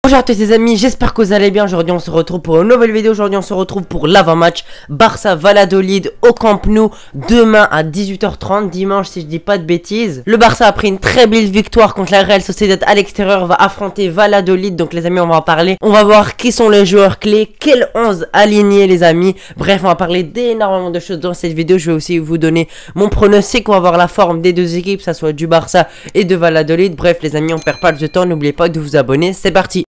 Bonjour à tous les amis, j'espère que vous allez bien. Aujourd'hui on se retrouve pour une nouvelle vidéo. Aujourd'hui on se retrouve pour l'avant-match Barça-Valladolid au Camp Nou demain à 18h30, dimanche si je dis pas de bêtises. Le Barça a pris une très belle victoire contre la Real Sociedad à l'extérieur, va affronter Valladolid. Donc les amis on va en parler, on va voir qui sont les joueurs clés, quel 11 aligné les amis. Bref on va parler d'énormément de choses dans cette vidéo. Je vais aussi vous donner mon pronostic, on va voir la forme des deux équipes, ça soit du Barça et de Valladolid. Bref les amis on perd pas de temps, n'oubliez pas de vous abonner, c'est parti.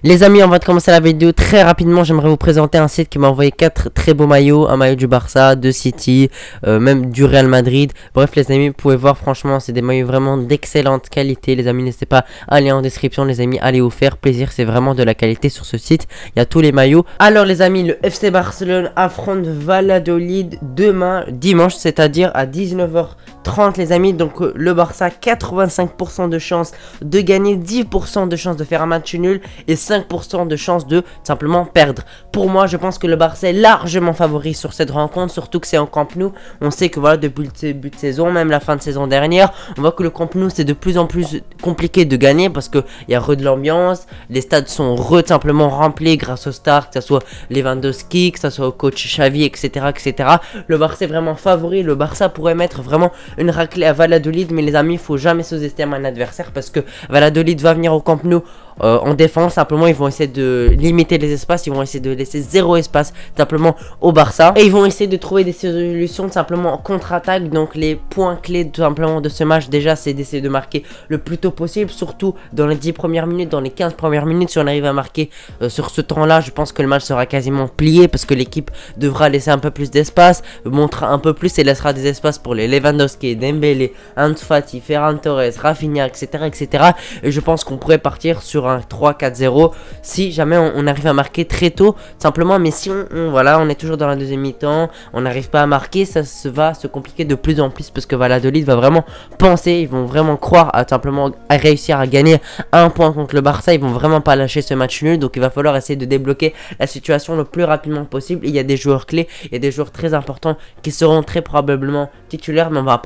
Les amis, on va commencer la vidéo très rapidement. J'aimerais vous présenter un site qui m'a envoyé 4 très beaux maillots. Un maillot du Barça, de City, même du Real Madrid. Bref les amis, vous pouvez voir franchement c'est des maillots vraiment d'excellente qualité. Les amis, n'hésitez pas à aller en description les amis, allez vous faire plaisir. C'est vraiment de la qualité sur ce site. Il y a tous les maillots. Alors les amis, le FC Barcelone affronte Valladolid demain, dimanche, c'est-à-dire à 19h30 les amis. Donc le Barça 85% de chance de gagner, 10% de chance de faire un match nul et 5% de chance de simplement perdre. Pour moi, je pense que le Barça est largement favori sur cette rencontre, surtout que c'est en Camp Nou. On sait que voilà, depuis le début de saison, même la fin de saison dernière, on voit que le Camp Nou c'est de plus en plus compliqué de gagner parce qu'il y a de l'ambiance, les stades sont simplement remplis grâce aux stars, que ce soit Lewandowski, que ce soit au coach Xavi, etc., etc. Le Barça est vraiment favori. Le Barça pourrait mettre vraiment une raclée à Valladolid, mais les amis, il faut jamais sous-estimer un adversaire parce que Valladolid va venir au Camp Nou en défense. Simplement ils vont essayer de limiter les espaces, ils vont essayer de laisser zéro espace simplement au Barça et ils vont essayer de trouver des solutions simplement en contre-attaque. Donc les points clés tout simplement de ce match déjà c'est d'essayer de marquer le plus tôt possible, surtout dans les 10 premières minutes, dans les 15 premières minutes. Si on arrive à marquer sur ce temps là, je pense que le match sera quasiment plié parce que l'équipe devra laisser un peu plus d'espace, montrera un peu plus et laissera des espaces pour les Lewandowski, Dembélé, Ansu Fati, Ferran Torres, Rafinha, etc., etc. Et je pense qu'on pourrait partir sur un 3-4-0 si jamais on arrive à marquer très tôt simplement. Mais si voilà, on est toujours dans la deuxième mi-temps, on n'arrive pas à marquer, ça va se compliquer de plus en plus parce que Valladolid va vraiment penser, ils vont vraiment croire à simplement à réussir à gagner un point contre le Barça. Ils vont vraiment pas lâcher ce match nul, donc il va falloir essayer de débloquer la situation le plus rapidement possible. Il y a des joueurs clés, il y a des joueurs très importants qui seront très probablement titulaires, mais on va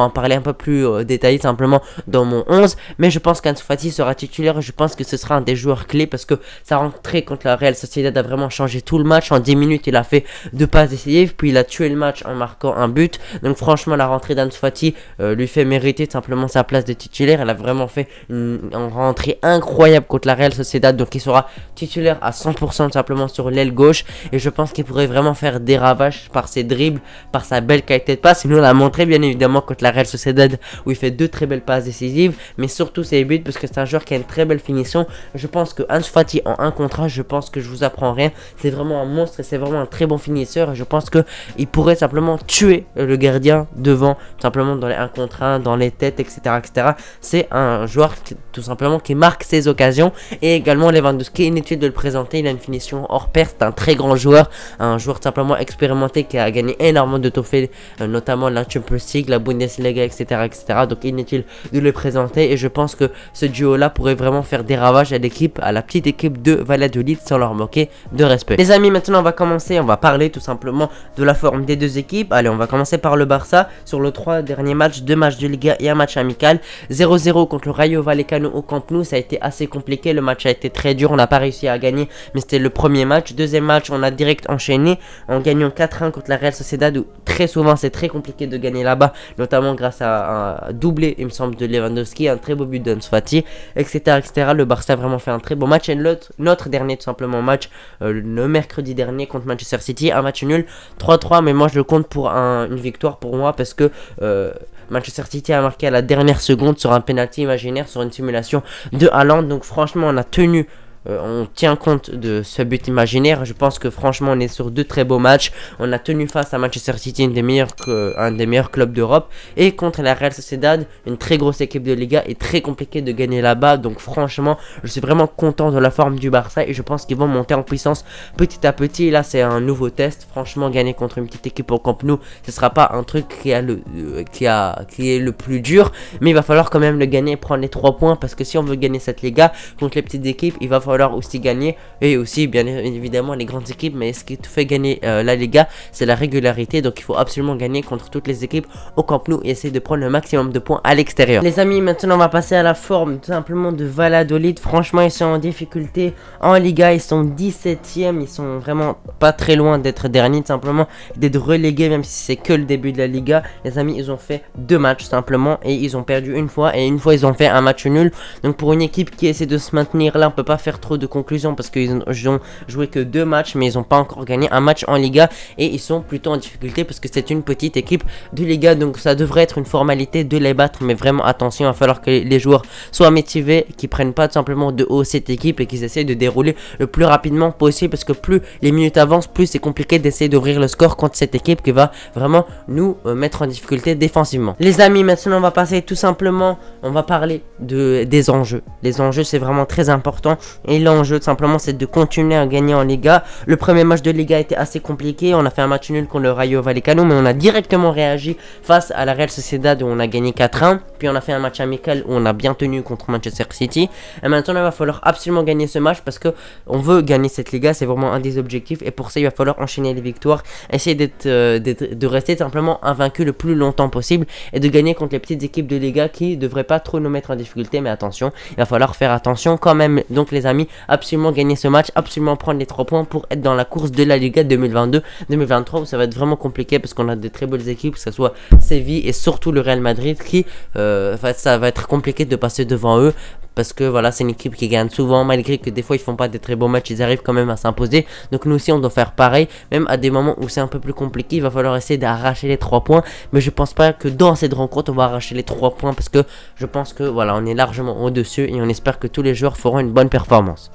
en parler un peu plus détaillé simplement dans mon 11. Mais je pense qu'Ansu Fati sera titulaire, je pense que ce sera un des joueurs clés parce que sa rentrée contre la Real Sociedad a vraiment changé tout le match. En 10 minutes il a fait 2 passes décisives, puis il a tué le match en marquant un but. Donc franchement la rentrée d'Ansu Fati lui fait mériter simplement sa place de titulaire. Elle a vraiment fait une rentrée incroyable contre la Real Sociedad, donc il sera titulaire à 100% simplement sur l'aile gauche et je pense qu'il pourrait vraiment faire des ravages par ses dribbles, par sa belle qualité de passe. Il nous l'a montré bien évidemment contre la Real Sociedad où il fait 2 très belles passes décisives, mais surtout ses buts parce que c'est un joueur qui a une très belle finition. Je pense que Ansu Fati en 1 contre 1, je pense que je vous apprends rien, c'est vraiment un monstre et c'est vraiment un très bon finisseur et je pense que il pourrait simplement tuer le gardien devant, simplement dans les 1 contre 1, dans les têtes, etc., etc. C'est un joueur tout simplement qui marque ses occasions. Et également Lewandowski, inutile de le présenter, il a une finition hors pair, c'est un très grand joueur, un joueur simplement expérimenté qui a gagné énormément de trophées, notamment la Champions League, la Bundesliga, etc., etc. Donc inutile de le présenter et je pense que ce duo là pourrait vraiment faire des ravages à l'équipe, à la petite équipe de Valladolid sans leur moquer de respect. Les amis, maintenant on va commencer, on va parler tout simplement de la forme des deux équipes. Allez, on va commencer par le Barça. Sur le 3 derniers matchs, 2 matchs de Liga et un match amical. 0-0 contre le Rayo Vallecano au Camp Nou, ça a été assez compliqué, le match a été très dur, on n'a pas réussi à gagner, mais c'était le premier match. Deuxième match, on a direct enchaîné en gagnant 4-1 contre la Real Sociedad où très souvent c'est très compliqué de gagner là-bas, notamment grâce à un doublé il me semble de Lewandowski, un très beau but d'Ansu Fati, etc., etc. Le Barça a vraiment fait un très beau match et notre dernier tout simplement match le mercredi dernier contre Manchester City, un match nul 3-3, mais moi je le compte pour une victoire pour moi parce que Manchester City a marqué à la dernière seconde sur un penalty imaginaire sur une simulation de Haaland. Donc franchement on a tenu on tient compte de ce but imaginaire. Je pense que franchement on est sur 2 très beaux matchs. On a tenu face à Manchester City, un des meilleurs clubs d'Europe, et contre la Real Sociedad, une très grosse équipe de Liga, et très compliqué de gagner là-bas. Donc franchement je suis vraiment content de la forme du Barça et je pense qu'ils vont monter en puissance petit à petit. Là c'est un nouveau test, franchement gagner contre une petite équipe au Camp Nou ce sera pas un truc qui est le plus dur, mais il va falloir quand même le gagner et prendre les 3 points parce que si on veut gagner cette Liga contre les petites équipes, il va falloir falloir aussi gagner. Et aussi, bien évidemment, les grandes équipes. Mais ce qui te fait gagner la Liga, c'est la régularité. Donc il faut absolument gagner contre toutes les équipes au Camp Nou et essayer de prendre le maximum de points à l'extérieur. Les amis, maintenant on va passer à la forme tout simplement de Valladolid. Franchement, ils sont en difficulté en Liga. Ils sont 17e. Ils sont vraiment pas très loin d'être derniers, tout simplement d'être relégués, même si c'est que le début de la Liga. Les amis, ils ont fait 2 matchs simplement et ils ont perdu une fois, et une fois ils ont fait un match nul. Donc pour une équipe qui essaie de se maintenir là, on peut pas faire trop de conclusions parce qu'ils ont joué que 2 matchs, mais ils ont pas encore gagné un match en Liga et ils sont plutôt en difficulté parce que c'est une petite équipe de Liga. Donc ça devrait être une formalité de les battre, mais vraiment attention, il va falloir que les joueurs soient motivés, qu'ils prennent pas tout simplement de haut cette équipe et qu'ils essaient de dérouler le plus rapidement possible, parce que plus les minutes avancent, plus c'est compliqué d'essayer d'ouvrir le score contre cette équipe qui va vraiment nous mettre en difficulté défensivement. Les amis, maintenant on va passer tout simplement, on va parler des enjeux. Les enjeux, c'est vraiment très important, et l'enjeu tout simplement c'est de continuer à gagner en Liga. Le premier match de Liga était assez compliqué, on a fait un match nul contre le Rayo Vallecano, mais on a directement réagi face à la Real Sociedad où on a gagné 4-1, puis on a fait un match amical où on a bien tenu contre Manchester City, et maintenant il va falloir absolument gagner ce match parce que on veut gagner cette Liga, c'est vraiment un des objectifs, et pour ça il va falloir enchaîner les victoires, essayer de rester simplement invaincu le plus longtemps possible et de gagner contre les petites équipes de Liga qui devraient pas trop nous mettre en difficulté. Mais attention, il va falloir faire attention quand même. Donc les amis, absolument gagner ce match, absolument prendre les 3 points pour être dans la course de la Liga 2022-2023 où ça va être vraiment compliqué parce qu'on a de très belles équipes, que ce soit Séville et surtout le Real Madrid qui ça va être compliqué de passer devant eux. Parce que voilà, c'est une équipe qui gagne souvent, malgré que des fois ils font pas des très bons matchs, ils arrivent quand même à s'imposer. Donc nous aussi on doit faire pareil, même à des moments où c'est un peu plus compliqué, il va falloir essayer d'arracher les 3 points. Mais je pense pas que dans cette rencontre on va arracher les 3 points, parce que je pense que voilà, on est largement au-dessus et on espère que tous les joueurs feront une bonne performance.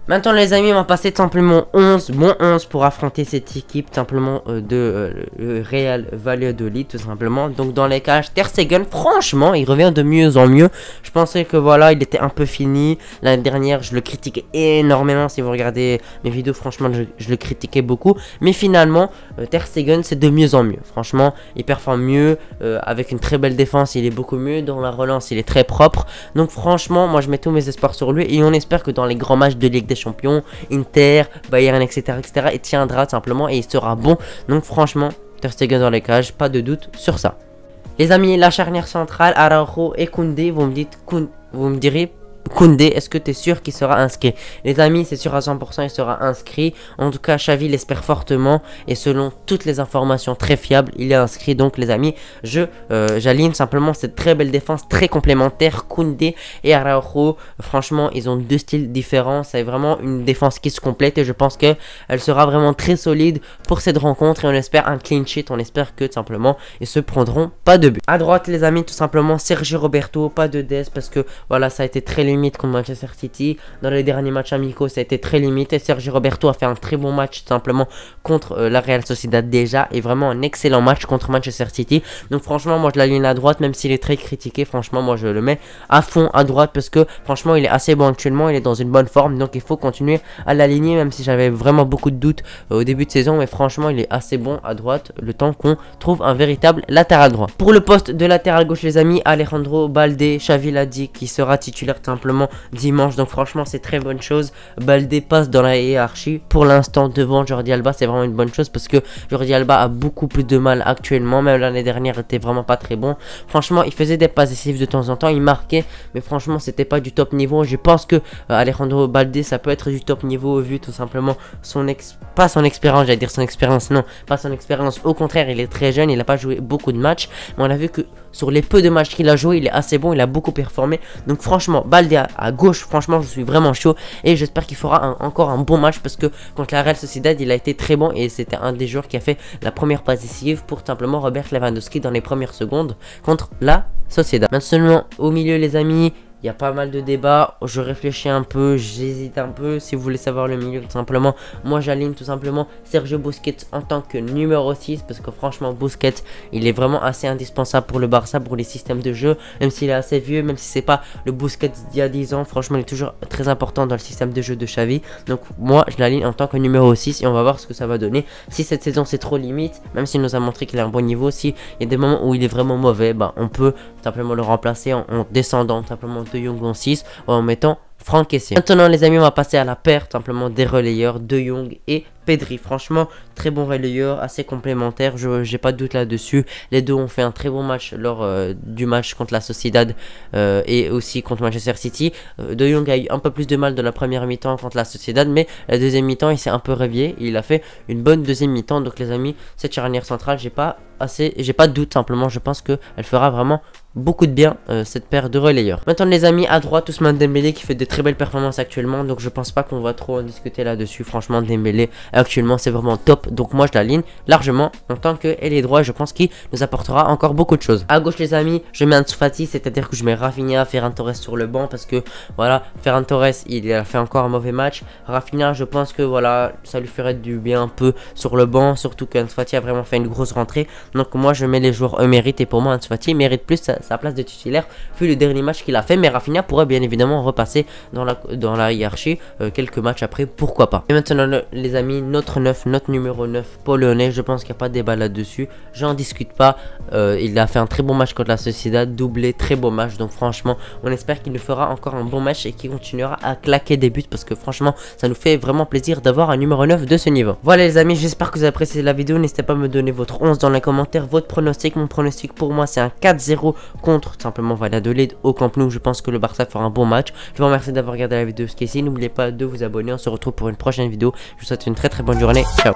Maintenant les amis, on va passer tout simplement bon 11 pour affronter cette équipe tout simplement de Real Valladolid tout simplement. Donc dans les cages, Ter Stegen, franchement il revient de mieux en mieux. Je pensais que voilà, il était un peu fini. L'année dernière je le critiquais énormément, si vous regardez mes vidéos, franchement je le critiquais beaucoup. Mais finalement Ter Stegen c'est de mieux en mieux. Franchement il performe mieux, avec une très belle défense il est beaucoup mieux. Dans la relance il est très propre. Donc franchement moi je mets tous mes espoirs sur lui, et on espère que dans les grands matchs de Ligue des Champions, Inter, Bayern, etc., il tiendra simplement et il sera bon. Donc franchement, Ter Stegen dans les cages, pas de doute sur ça. Les amis, la charnière centrale, Araujo et Koundé, vous me direz Koundé, est-ce que tu es sûr qu'il sera inscrit? Les amis, c'est sûr à 100%, il sera inscrit. En tout cas, Xavi l'espère fortement, et selon toutes les informations très fiables, il est inscrit. Donc les amis, j'aligne simplement cette très belle défense très complémentaire, Koundé et Araujo. Franchement, ils ont 2 styles différents, c'est vraiment une défense qui se complète, et je pense qu'elle sera vraiment très solide pour cette rencontre, et on espère un clean sheet, on espère que tout simplement ils se prendront pas de but. À droite les amis, tout simplement Sergio Roberto, pas de Dest, parce que voilà, ça a été très limite contre Manchester City. Dans les derniers matchs amicaux, ça a été très limité. Sergio Roberto a fait un très bon match tout simplement contre la Real Sociedad déjà, et vraiment un excellent match contre Manchester City. Donc franchement moi je l'aligne à droite, même s'il est très critiqué. Franchement moi je le mets à fond à droite parce que franchement il est assez bon actuellement, il est dans une bonne forme, donc il faut continuer à l'aligner, même si j'avais vraiment beaucoup de doutes au début de saison. Mais franchement il est assez bon à droite, le temps qu'on trouve un véritable latéral droit. Pour le poste de latéral gauche les amis, Alejandro Balde, Xavi l'a dit, qui sera titulaire simplement dimanche. Donc franchement c'est très bonne chose. Balde passe dans la hiérarchie pour l'instant devant Jordi Alba. C'est vraiment une bonne chose parce que Jordi Alba a beaucoup plus de mal actuellement. Même l'année dernière était vraiment pas très bon. Franchement il faisait des passes décisives de temps en temps, il marquait, mais franchement c'était pas du top niveau. Je pense que Alejandro Balde ça peut être du top niveau vu tout simplement pas son expérience, j'allais dire son expérience, non pas son expérience, au contraire il est très jeune, il a pas joué beaucoup de matchs, mais on a vu que sur les peu de matchs qu'il a joué il est assez bon, il a beaucoup performé. Donc franchement Balde à gauche, franchement je suis vraiment chaud, et j'espère qu'il fera encore un bon match parce que contre la Real Sociedad il a été très bon, et c'était un des joueurs qui a fait la première passe décisive pour simplement Robert Lewandowski dans les premières secondes contre la Sociedad. Maintenant au milieu les amis, il y a pas mal de débats, je réfléchis un peu, j'hésite un peu. Si vous voulez savoir le milieu tout simplement, moi j'aligne tout simplement Sergio Busquets en tant que numéro 6, parce que franchement Busquets il est vraiment assez indispensable pour le Barça, pour les systèmes de jeu, même s'il est assez vieux, même si c'est pas le Busquets d'il y a 10 ans, franchement il est toujours très important dans le système de jeu de Xavi. Donc moi je l'aligne en tant que numéro 6, et on va voir ce que ça va donner. Si cette saison c'est trop limite, même s'il nous a montré qu'il a un bon niveau, si il y a des moments où il est vraiment mauvais, bah on peut simplement le remplacer en descendant simplement de Young en 6 ou en mettant Franck Kessié. Maintenant les amis, on va passer à la paire tout simplement des relayeurs De Jong et Pedri. Franchement, très bon relayeur, assez complémentaire, j'ai pas de doute là-dessus. Les deux ont fait un très bon match lors du match contre la Sociedad et aussi contre Manchester City. De Jong a eu un peu plus de mal dans la première mi-temps contre la Sociedad, mais la deuxième mi-temps, il s'est un peu réveillé. Il a fait une bonne deuxième mi-temps. Donc les amis, cette charnière centrale, j'ai pas de doute simplement. Je pense qu'elle fera vraiment beaucoup de bien cette paire de relayeurs. Maintenant les amis, à droite Ousmane Dembélé qui fait de très belles performances actuellement, donc je pense pas qu'on va trop en discuter là-dessus. Franchement Dembélé actuellement c'est vraiment top, donc moi je l'aligne largement en tant que ailier droit. Je pense qu'il nous apportera encore beaucoup de choses. À gauche les amis, je mets Ansu Fati, c'est-à-dire que je mets Rafinha, Ferran Torres sur le banc, parce que voilà, Ferran Torres il a fait encore un mauvais match. Rafinha, je pense que voilà, ça lui ferait du bien un peu sur le banc, surtout qu'Ansu Fati a vraiment fait une grosse rentrée. Donc moi je mets les joueurs méritent, et pour moi Ansu Fati mérite plus sa place de titulaire vu le dernier match qu'il a fait, mais Rafinha pourrait bien évidemment repasser dans la hiérarchie quelques matchs après, pourquoi pas. Et maintenant les amis, notre numéro 9, polonais, je pense qu'il n'y a pas de débat là-dessus, j'en discute pas. Il a fait un très bon match contre la Sociedad, doublé, très beau match, donc franchement on espère qu'il nous fera encore un bon match et qu'il continuera à claquer des buts, parce que franchement ça nous fait vraiment plaisir d'avoir un numéro 9 de ce niveau. Voilà les amis, j'espère que vous avez apprécié la vidéo, n'hésitez pas à me donner votre 11 dans les commentaires, votre pronostic. Mon pronostic pour moi c'est un 4-0 contre tout simplement Valladolid au Camp Nou. Je pense que le Barça fera un bon match. Je vous remercie d'avoir regardé la vidéo jusqu'ici, n'oubliez pas de vous abonner, on se retrouve pour une prochaine vidéo. Je vous souhaite une très bonne journée, ciao.